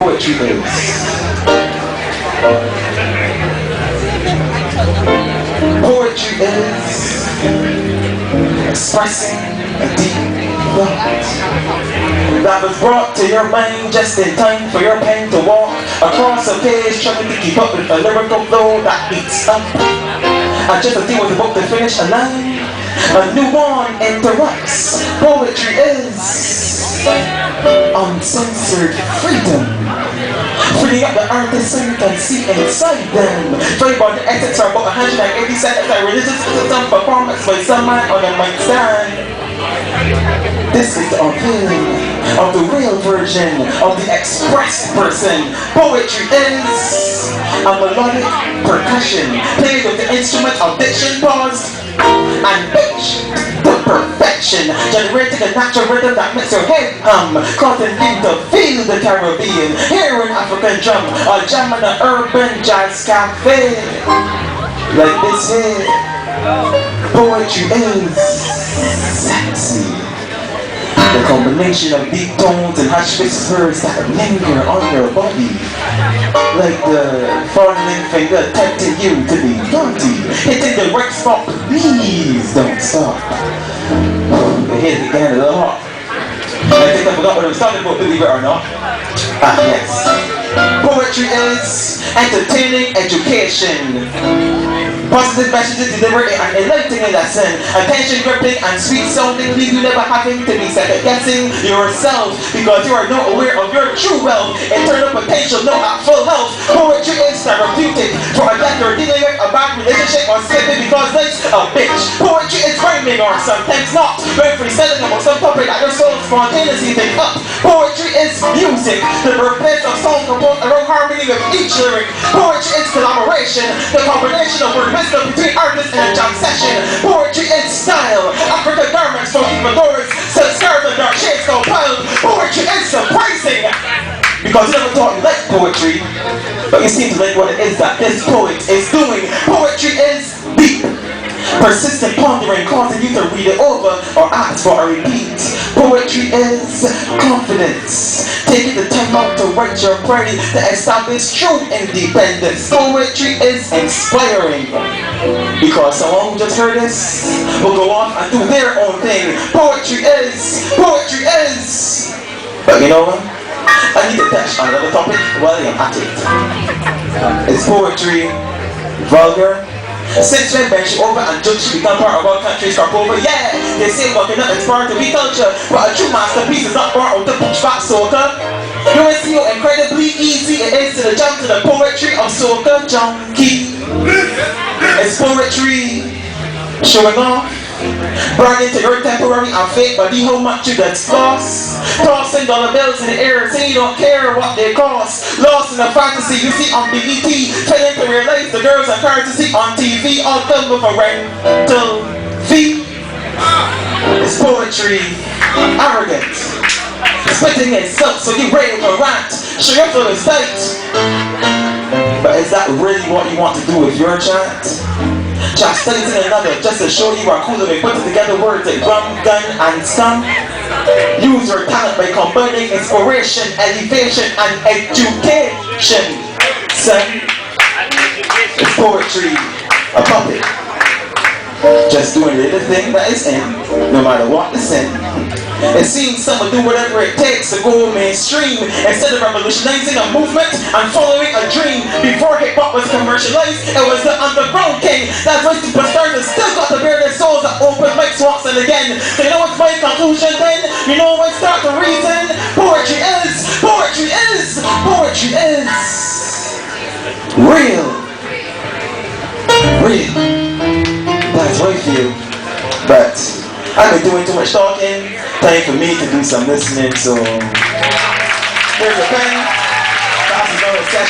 poetry is. Poetry is expressing a deep thought that was brought to your mind just in time for your pen to walk across a page, trying to keep up with a lyrical flow that beats up. And just as he was about to finish a line, a new one interrupts. Poetry is uncensored freedom, freeing up the artist so you can see inside them. Flavor the ethics are about 180 seconds. A religious system performance by some man on a mic stand. This is the unveiling of the real version of the expressed person. Poetry is a melodic percussion played with the instrument of diction, pause, and pitch to perfection, generating a natural rhythm that makes your head hum, causing you to feel the Caribbean. Here in African drum, or jam in an urban jazz cafe. Like this here, poetry is sexy. The combination of deep tones and hushed whispers that linger on your body, like the falling finger tempting you to be naughty, hitting the right spot. Please don't stop. Hit it again a little hot. I think I forgot what I was talking about, believe it or not. Ah, yes. Poetry is entertaining education. Positive messages delivered in an enlightening lesson. Attention gripping and sweet sounding, leave you never having to be second guessing yourself, because you are not aware of your true wealth. Internal potential, no at full health. Poetry is therapeutic for a death you're dealing with, a bad relationship, or sleeping because life's a bitch. Poetry is rhyming or sometimes not, when freestyling about some topic that your soul spontaneously pick up. Poetry is music, the birthplace of song composed around harmony with each lyric. Poetry is collaboration, the combination of word wisdom between artists in a jam session. Poetry is style, African garments for evildoers, silk scarves and dark shades so piled. Poetry is surprising, because you never thought you liked poetry, but you seem to like what it is that this poet is doing. Poetry is deep, persistent pondering, causing you to read it over or ask for a repeat. Poetry is confidence, taking the time out to write your praise to establish true independence. Poetry is inspiring, because someone who just heard this will go off and do their own thing. Poetry is, but you know what? I need to touch on another topic while I'm at it. Is poetry vulgar? Since when bench over and judge should become part of our country's crop over? Yeah, they say walking up inspired to be culture, but a true masterpiece is not born out of push back soca. You will see how incredibly easy it is to jump to the poetry of soca junkie. It's poetry showing off, bragging to your temporary and fake body how much you get lost, tossing dollar bills in the air, saying you don't care what they cost, lost in the fantasy you see on BET, failing to realize the girls are cars to see on TV, all done with a rental fee. It's poetry, arrogant, spitting itself so you ready to rant, show your full sight. But is that really what you want to do with your chant? Chastising another just to show you are cooler than putting together words like rum, gun, and scum. Use your talent by combining inspiration, elevation, and education. Son, it's poetry, a puppet, just doing the little thing that is in, no matter what the sin. It seems some will do whatever it takes to go mainstream, instead of revolutionizing a movement and following a dream. Before hip-hop was commercialized, it was the underground king that was superstars and still got to bear their souls at open mics once and again. So you know what's my conclusion then? You know when start to reason? Poetry is real. That's what I feel. But I've been doing too much talking. Time for me to do some listening, so here's a pen. That's another session.